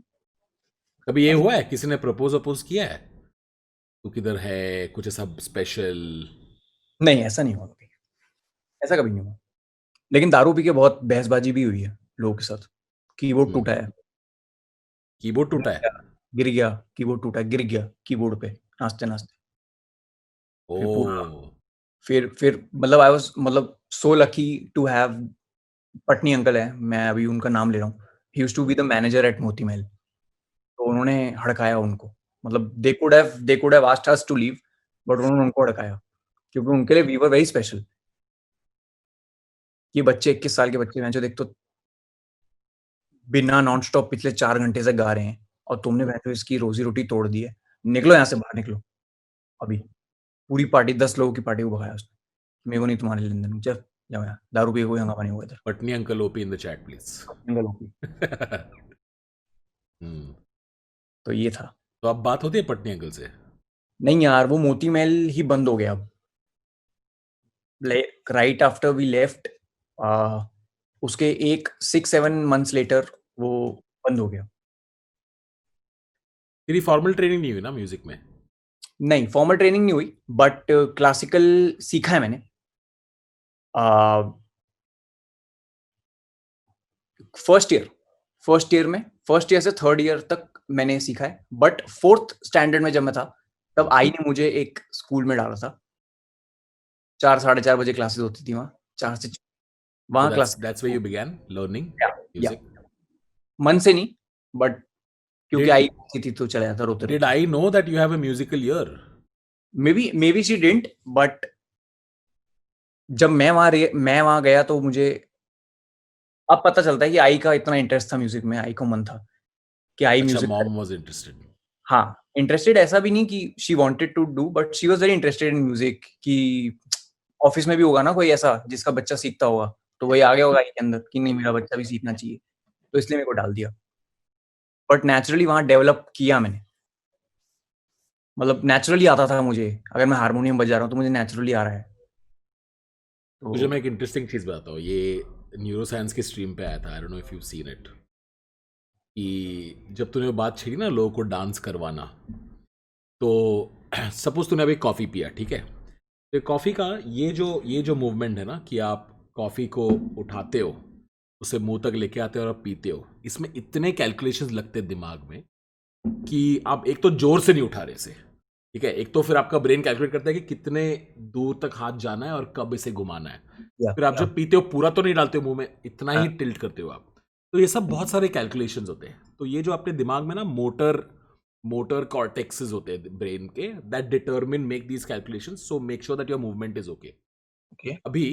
कभी ये हुआ है किसी ने प्रपोज अपोज किया है, तू किधर है, कुछ ऐसा स्पेशल? नहीं, ऐसा नहीं हुआ कभी, ऐसा कभी नहीं हुआ। लेकिन दारू पी के बहुत बहसबाजी भी हुई है लोगों के साथ। कीबोर्ड टूटा है, कीबोर्ड टूटा है? गिर गया कीबोर्ड टूटा, गिर गया कीबोर्ड पे नाचते नाचते। ओ फिर मतलब आई वाज मतलब so lucky to have Patni uncle है, मैं अभी उनका नाम ले रहा हूँ, he used to be the manager at Moti Mahal. तो उन्होंने हड़काया उनको, मतलब they could have asked us to leave, but उन्होंने उनको हड़काया, क्योंकि उनके लिए वी वर वेरी स्पेशल। ये बच्चे 21 साल के बच्चे हैं जो देख तो बिना नॉन स्टॉप पिछले 4 घंटे से गा रहे हैं, और तुमने वैसे इसकी रोजी रोटी तोड़ दी है, निकलो यहाँ से, बाहर निकलो अभी। पूरी पार्टी 10 लोगों की पार्टी को भगाया उसने, मेरे को नहीं तुम्हारे लेन देन, चल जाओ यहाँ, दारू पी कोई हंगामा नहीं होगा इधर। Patni uncle OP in the chat please. तो ये था। तो अब बात होती है पटनी अंकल से? नहीं यार, वो मोती महल ही बंद हो गया अब, राइट आफ्टर वी लेफ्ट, उसके 6-7 months लेटर वो बंद हो गया। तेरी फॉर्मल ट्रेनिंग नहीं हुई ना म्यूजिक में? नहीं, फॉर्मल ट्रेनिंग नहीं हुई, बट क्लासिकल सीखा है मैंने। फर्स्ट ईयर से थर्ड ईयर तक मैंने सीखा है, बट 4th स्टैंडर्ड में जब मैं था, तब आई ने मुझे एक स्कूल में डाला था। 4-4:30 बजे क्लासेस होती थी वहाँ, 4 से वहाँ class. That's where you began learning music? मन से नहीं, बट क्योंकि आई थी तो चला जाता रोते। Did I know that you have a musical ear? Maybe she didn't, but जब मैं वहाँ गया तो मुझे अब पता चलता है कि आई का इतना इंटरेस्ट था म्यूजिक में, आई को मन था कि I music. Mom was interested? हाँ, इंटरेस्टेड ऐसा भी नहीं कि she wanted to do, but she was very interested in music. कि ऑफिस में भी होगा ना कोई ऐसा जिसका बच्चा सीखता होगा, तो वही आ गया होगा आई के अंदर कि नहीं मेरा बच्चा भी सीखना चाहिए, तो इसलिए मेरे को डाल दिया। बट नेचुरली वहाँ डेवलप किया मैंने, मतलब नेचुरली आता था मुझे। अगर मैं हारमोनियम बजा रहा हूँ तो मुझे नेचुरली आ रहा है। तो मुझे मैं एक इंटरेस्टिंग चीज बताता हूँ, ये न्यूरो साइंस की स्ट्रीम पे आया था, I don't know if you seen it, कि जब तूने वो बात छेड़ी ना लोगों को डांस करवाना, तो सपोज तूने अभी कॉफ़ी पिया, ठीक है, तो कॉफ़ी का ये जो मूवमेंट है ना, कि आप कॉफ़ी को उठाते हो, उसे मुंह तक लेके आते हो और आप पीते हो, इसमें इतने कैलकुलेशंस लगते हैं दिमाग में कि आप एक तो जोर से नहीं उठा रहे इसे, ठीक है, एक तो फिर आपका ब्रेन कैलकुलेट करता है कि कितने दूर तक हाथ जाना है और कब इसे घुमाना है, फिर आप जब पीते हो पूरा तो नहीं डालते हो मुंह में, इतना ही टिल्ट करते हो आप। तो ये सब बहुत सारे कैलकुलेशंस होते हैं। तो ये जो आपके दिमाग में ना मोटर कॉर्टेक्सेस होते हैं ब्रेन के, that determine make these calculations, so make sure that your movement is okay. अभी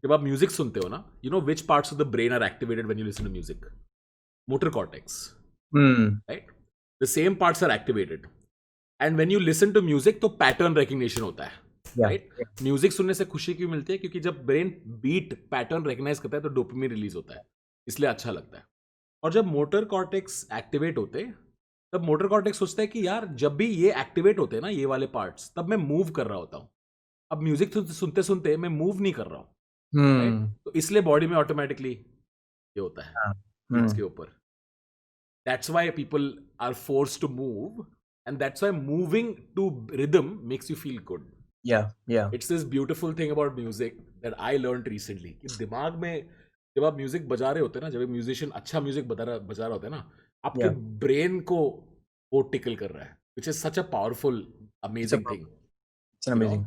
जब आप म्यूजिक सुनते हो ना, you know which parts of the brain are activated when you listen to music? Motor cortex, right? The same parts are activated, and when you listen to music तो pattern recognition होता है, right? Music सुनने से खुशी क्यों मिलती है? क्योंकि जब ब्रेन बीट पैटर्न रिकग्नाइज करता है तो डोपामिन रिलीज होता है, इसलिए अच्छा लगता है। और जब मोटर कॉर्टेक्स एक्टिवेट होते, तब मोटर कॉर्टेक्स सोचता है कि यार जब भी ये एक्टिवेट होते हैं ना ये वाले पार्ट्स, तब मैं मूव कर रहा होता हूँ। अब म्यूजिक सुनते सुनते मैं मूव नहीं कर रहा हूँ, राइट? तो इसलिए बॉडी में ऑटोमेटिकली ये होता है बीट्स के ऊपर। That's why people are forced to move, and that's why moving to rhythm makes you feel good. It's this beautiful thing about music that I learned recently, कि दिमाग में जब आप म्यूजिक बजा रहे होते हैं ना, जब एक म्यूजिशियन अच्छा म्यूजिक बजा रहा होता है ना, आपके ब्रेन को वो टिकल कर रहा है, which is such a powerful amazing thing.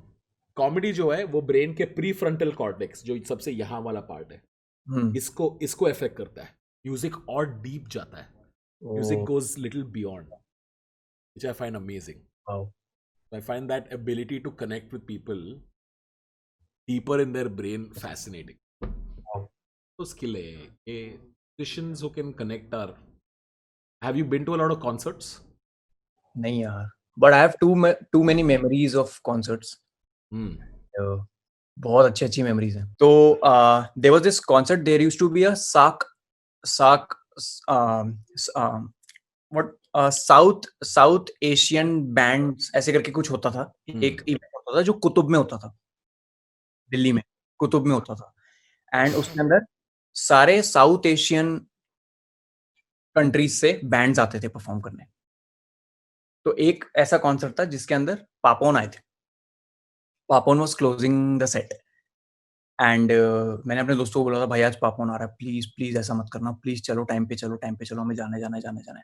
Comedy जो है वो ब्रेन के प्री फ्रंटल कॉर्टेक्स, जो सबसे यहाँ वाला पार्ट है, इसको इफेक्ट करता है। म्यूजिक और डीप जाता है, music goes little beyond, which I find amazing. Wow. I find that ability to connect with people deeper in their brain fascinating. Wow. So skill hai ye musicians who can connect are. Have you been to a lot of concerts? नहीं यार, but I have too many memories of concerts. बहुत अच्छी memories हैं। तो there was this concert, there used to be a south Asian bands ऐसे करके कुछ होता था। एक इवेंट होता था जो कुतुब में होता था, दिल्ली में कुतुब में होता था, एंड उसके अंदर सारे साउथ एशियन कंट्रीज से बैंड्स आते थे परफॉर्म करने। तो एक ऐसा कॉन्सर्ट था जिसके अंदर पापोन आए थे। Papon was closing the set, and मैंने अपने दोस्तों को बोला था, भाई आज पापोन आ रहा है, प्लीज ऐसा मत करना, प्लीज चलो, टाइम पे चलो, हमें जाना है।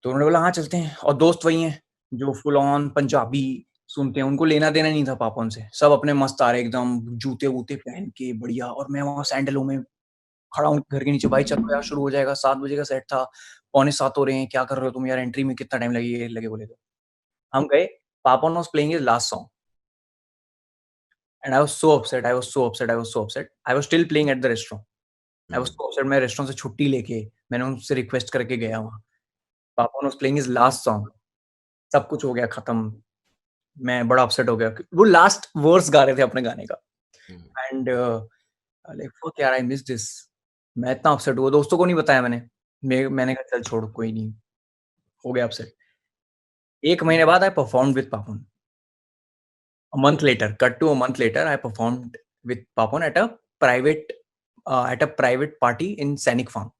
तो उन्होंने बोला हाँ चलते हैं, और दोस्त वही हैं जो फुल ऑन पंजाबी सुनते हैं, उनको लेना देना नहीं था पापा उनसे, सब अपने मस्त आ रहे एकदम जूते वूते पहन के बढ़िया, और मैं वहाँ सैंडलों में खड़ा हूँ घर के नीचे, भाई चलो यार शुरू हो जाएगा, 7 बजे का सेट था, 6:45 हो रहे हैं, क्या कर रहे हो तुम यार, एंट्री में कितना टाइम लगे बोले तो। हम गए, पापा was playing his last song and I was so upset, I was so upset, I was so upset, I was still playing at the restaurant, I was so upset, मैं restaurant से छुट्टी लेके मैंने उनसे रिक्वेस्ट करके गया वहाँ, पापा was playing his last song, सब कुछ हो गया खत्म, मैं बड़ा अपसेट हो गया, वो लास्ट वर्स गा रहे थे अपने गाने का एंड लाइक फक यार आई मिस दिस, मैं इतना अपसेट हुआ, दोस्तों को नहीं बताया मैंने कहा चल छोड़ कोई नहीं, हो गया अपसेट। 1 महीने बाद आई परफॉर्म्ड विद पापन, a month later, cut to a month later, I performed with Papon at a private party in Sainik Farm.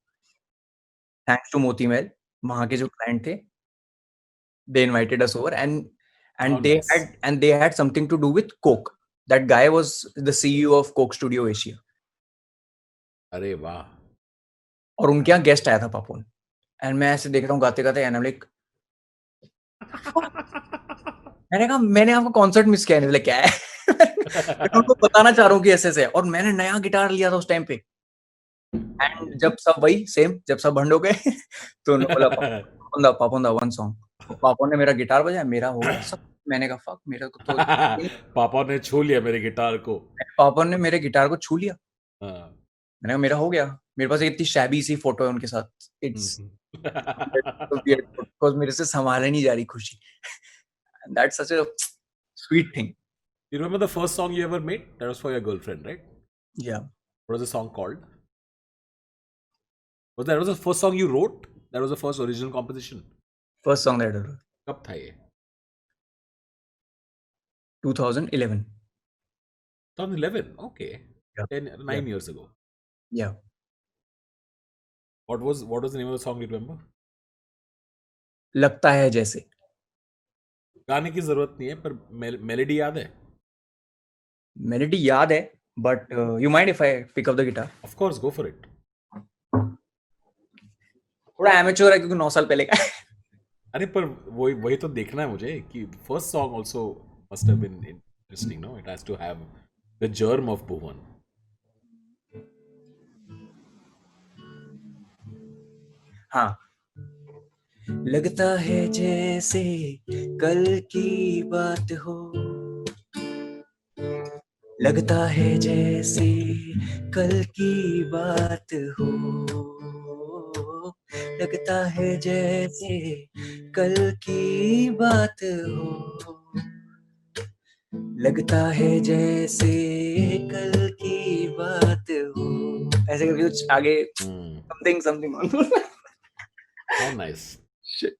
Thanks to Moti Mahal, वहाँ के जो client थे, they invited us over and Oh, nice. they had something to do with Coke. That guy was the CEO of Coke Studio Asia. अरे वाह, और उनके यहाँ guest आया था पापोन, एंड मैं ऐसे देख रहा हूँ गाते गाते, एंड लाइक मैंने कहा मैंने आपका कॉन्सर्ट मिस किया, नहीं क्या है मैं उनको बताना चाह रहा हूँ कि ऐसे, और मैंने नया गिटार लिया था उस टाइम पे, एंड जब सब वही सेम, जब सब भंड हो गए तो उन्होंने बोला पापोन दा वन सॉन्ग, पापोन ने मेरा गिटार बजाया, मेरा हो गया सब, मैंने कहा फक, मेरा को तो पापा ने छू लिया मेरे गिटार को, पापोन ने मेरे गिटार को छू लिया, हाँ। मैंने कहा मेरा हो गया, मेरे पास इतनी शैबी सी फोटो है उनके साथ, इट्स बिकॉज़ मेरे से संभाले नहीं जा रही खुशी, that's such a sweet thing. You remember the first song you ever made? That was for your girlfriend, right? Yeah. What was the song called? That was the first song you wrote? That was the first original composition? First song that I wrote. कब था ये? 2011. 2011? Okay. Yeah. 9 years ago. Yeah. What was the name of the song, you remember? लगता है जैसे। गाने की जरूरत नहीं है, पर मेलोडी याद है? मेलोडी याद है, but you mind if I pick up the guitar? Of course, go for it. थोड़ा amateur है क्योंकि 9 साल पहले का है। अरे पर वही तो देखना है मुझे कि first song also must have been interesting, no? It has to have the germ of Bhuvan. हाँ, लगता है जैसे कल की बात हो, लगता है जैसे कल की बात हो, लगता है जैसे कल की बात हो, लगता है जैसे कल की बात हो, ऐसे करके कुछ आगे something How nice. Shit.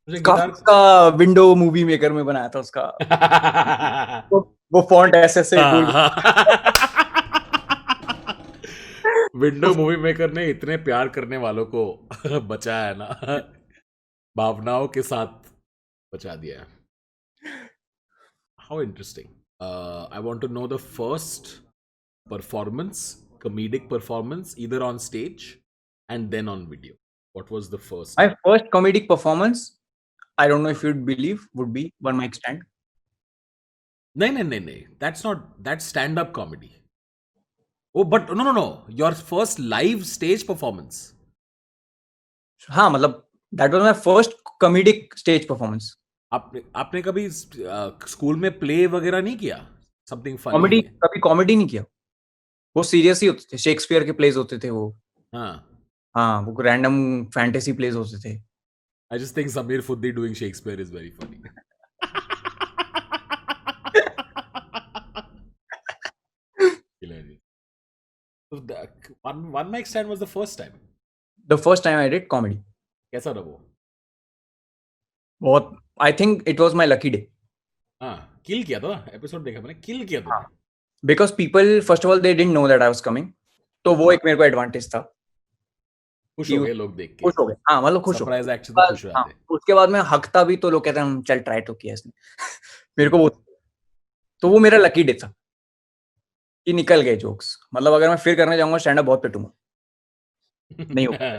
मुझे गिटार का विंडो मूवी मेकर में बनाया था उसका वो फॉन्ट ऐसे विंडो मूवी मेकर ने इतने प्यार करने वालों को बचाया है ना, भावनाओं के साथ बचा दिया है। How interesting. I want to know the first performance, comedic performance, either on stage and then on video. What was the first? My first comedic performance, I don't know if you'd believe, would be one mic stand. No. That's stand-up comedy. Oh, but no. Your first live stage performance. हाँ, मतलब that was my first comedic stage performance. आपने कभी school में play वगैरह नहीं किया? Something funny? कभी comedy नहीं किया, वो सीरियस ही होते थे, शेक्सपियर के प्लेज होते थे वो। हाँ, वो रैंडम फैंटेसी प्लेज होते थे। I just think Samir Fuddi doing Shakespeare is very funny. Hilarious. So one mic stand was the first time. The first time I did comedy. कैसा रहा वो? बहुत, I think it was my lucky day. हाँ, किल किया था, episode देखा मैंने, किल किया था। Because people, first of all, they didn't know that I was coming. तो वो एक मेरे को एडवांटेज था। खुश हो गए लोग देख के। खुश हो गए, हाँ, मतलब खुश हो गए। सरप्राइज एक्शन से खुश हो जाते हैं। उसके बाद मैं हकता भी तो लोग कहते हैं चल ट्राई तो किया इसने मेरे को वो, तो वो मेरा लकी डे था कि निकल गए जोक्स। मतलब अगर मैं फिर करने जाऊंगा स्टैंड अप बहुत पिटूंगा, नहीं होगा।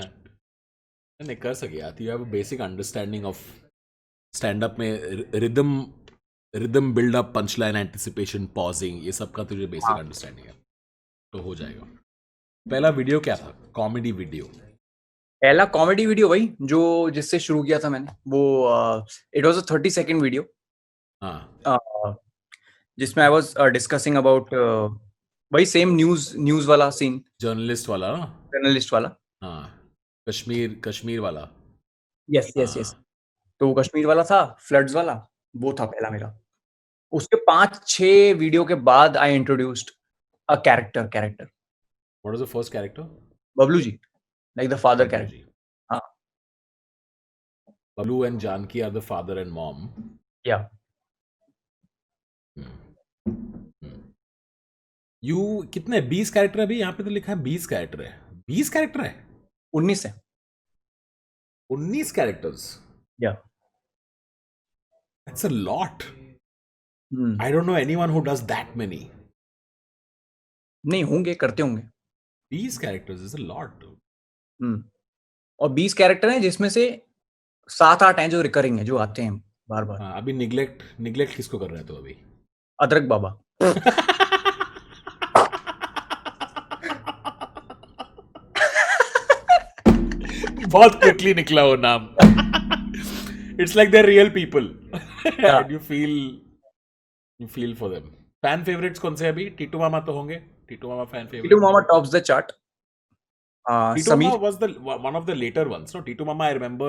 नहीं कर सके यार, you have a basic understanding of stand up में rhythm rhythm buildup, punchline, anticipation, pausing, ये सब का तुझे बेसिक हाँ। अंडरस्टैंडिंग है, तो हो जाएगा। पहला वीडियो क्या था? Comedy video? पहला कॉमेडी वीडियो वही जो जिससे शुरू किया था मैंने, वो it was a 30 second video हाँ, जिसमें आई वाज डिस्कसिंग अबाउट वही सेम न्यूज वाला सीन, जर्नलिस्ट वाला ना? जर्नलिस्ट वाला। हाँ, कश्मीर वाला। Yes yes yes. तो वो कश्मीर वाला था, फ्लड्स वाला, वो था पहला मेरा। उसके 5-6 वीडियो के बाद I introduced a character what was the first character? Bablu ji, like the father character. हाँ। Bablu and Janaki are the father and mom. Yeah you कितने 20 कैरेक्टर है? अभी यहाँ पे तो लिखा है 20 कैरेक्टर है। 20 कैरेक्टर है? 19 है। 19 कैरेक्टर्स? या that's a lot. I don't know anyone who does that many. नहीं होंगे, करते होंगे। 20 कैरेक्टर्स इज अ लॉट। और 20 कैरेक्टर हैं जिसमें से 7-8 हैं जो रिकरिंग है, जो आते हैं बार बार। हाँ, अभी निग्लेक्ट किसको कर रहे हैं तो अभी? अदरक बाबा। बहुत क्विकली निकला वो नाम। It's like they're real people and you feel for them. Fan favourites कौन से अभी? टीटू मामा तो होंगे। टीटू मामा फैन फेवरेट। टीटू मामा tops the chart. Tito Sameer Mama was one of the later ones. No, Tito Mama, I remember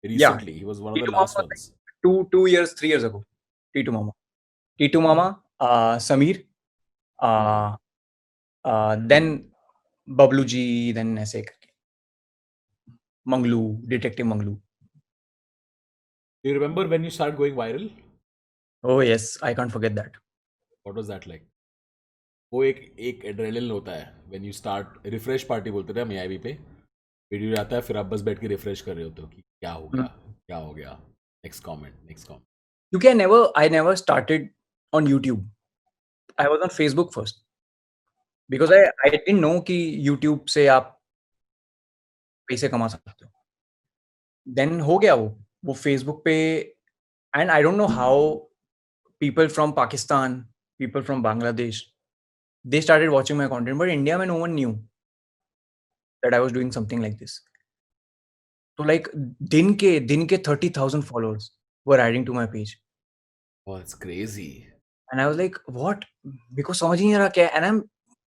recently. He was one of the Tito last Mama ones. 2 years 3 years ago। Titu mama, Sameer, then Bablu ji, then ऐसे करके Manglu, detective Manglu. Do you remember when you started going viral? Oh yes, I can't forget that. What was that like? वो एक adrenaline होता है when you start refresh party बोलते थे हम AIB पे। वीडियो आता है, फिर आप बस बैठ के रिफ्रेश कर रहे होते हो कि क्या हो गया, नेक्स्ट कमेंट। क्योंकि I never started on YouTube. I was on Facebook first because I didn't know कि YouTube से आप पैसे कमा सकते हो। देन हो गया वो Facebook पे, and I don't know how people from Pakistan, people from Bangladesh, they started watching my content, but India में no one knew that I was doing something like this. So like दिन के 30,000 followers were adding to my page. Oh, it's crazy. And I was like, what? Because समझ ही नहीं रहा क्या है। And I'm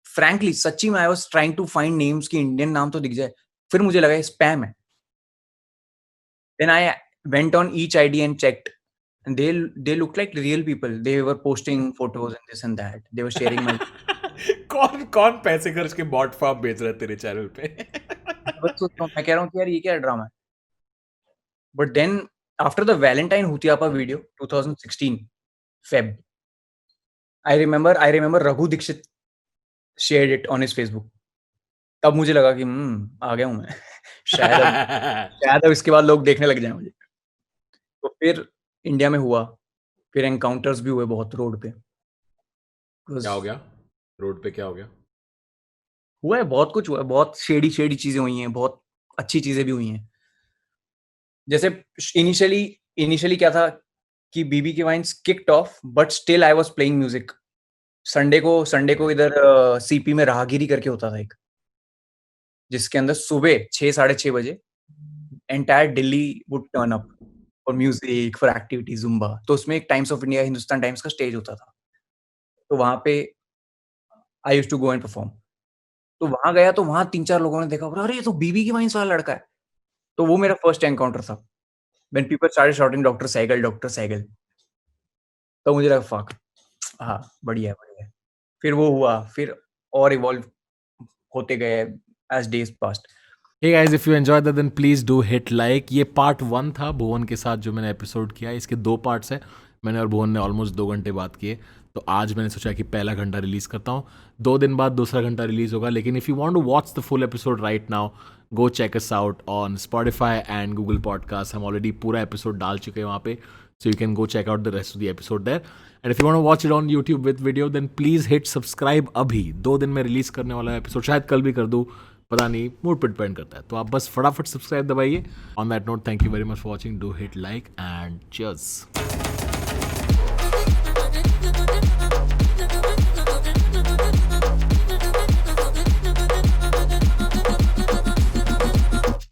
frankly, सच्ची में I was trying to find names कि Indian नाम तो दिख जाए। फिर मुझे लगा स्पैम है। Then I went on each ID and checked, and they looked like real people. They were posting photos and this and that. They were sharing my. कौन पैसे खर्च के बॉट फार्म बेच रहा है तेरे चैनल पे? मैं कह रहा हूँ कि यार ये क्या ड्रामा है। But then after the Valentine Hutiapa video 2016 Feb, I remember Raghu Dixit shared it on his Facebook. तब मुझे लगा कि आ गया हूँ मैं। शायद अब इसके बाद लोग देखने लग जाए मुझे। तो फिर इंडिया में हुआ, फिर एनकाउंटर्स भी हुए बहुत रोड पे। क्या हो गया रोड पे? क्या हो गया? हुआ है, बहुत कुछ हुआ है, बहुत शेडी चीजें हुई हैं, बहुत अच्छी चीजें भी हुई हैं। जैसे इनिशियली क्या था कि बीबी के vines kicked off, but still I was playing music. Sunday को इधर सीपी में राहगिरी करके होता था एक, जिसके अंदर सुबह 6-6:30 बजे entire Delhi would turn up for music, for activity, zumba. तो उसमें एक times of India, Hindustan times का स्टेज होता था। तो वहां पे I used to go and perform. तो वहां गया तो वहां 3-4 लोगों ने देखा, अरे ये तो बीबी की वाइन्स वाला लड़का है। तो वो मेरा फर्स्ट एनकाउंटर था, when people started shouting doctor Saigal. तो मुझे लगा फक, हाँ बढ़िया है। फिर वो हुआ, फिर और इवॉल्व होते गए as days passed. Hey guys, if you enjoyed that then please do hit like. ये पार्ट 1 था भुवन के साथ जो मैंने एपिसोड किया। इसके 2 पार्ट्स हैं। मैंने और भुवन ने ऑलमोस्ट 2 घंटे बात किए। तो आज मैंने सोचा कि पहला घंटा रिलीज़ करता हूँ, 2 दिन बाद दूसरा घंटा रिलीज़ होगा। लेकिन if you want to watch the full episode right now, go check us out on Spotify and Google podcast. हम ऑलरेडी पूरा एपिसोड डाल चुके हैं वहाँ पे, so you can go check out the rest of the episode there. And if you want to watch it on YouTube with video, then please hit subscribe अभी। 2 दिन में रिलीज़ करने वाला एपिसोड, शायद कल भी कर दूँ, पता नहीं, मूड पर डिपेंड करता है। तो आप बस फटाफट सब्सक्राइब दबाइए। On that note, thank you very much for watching, do hit like and cheers.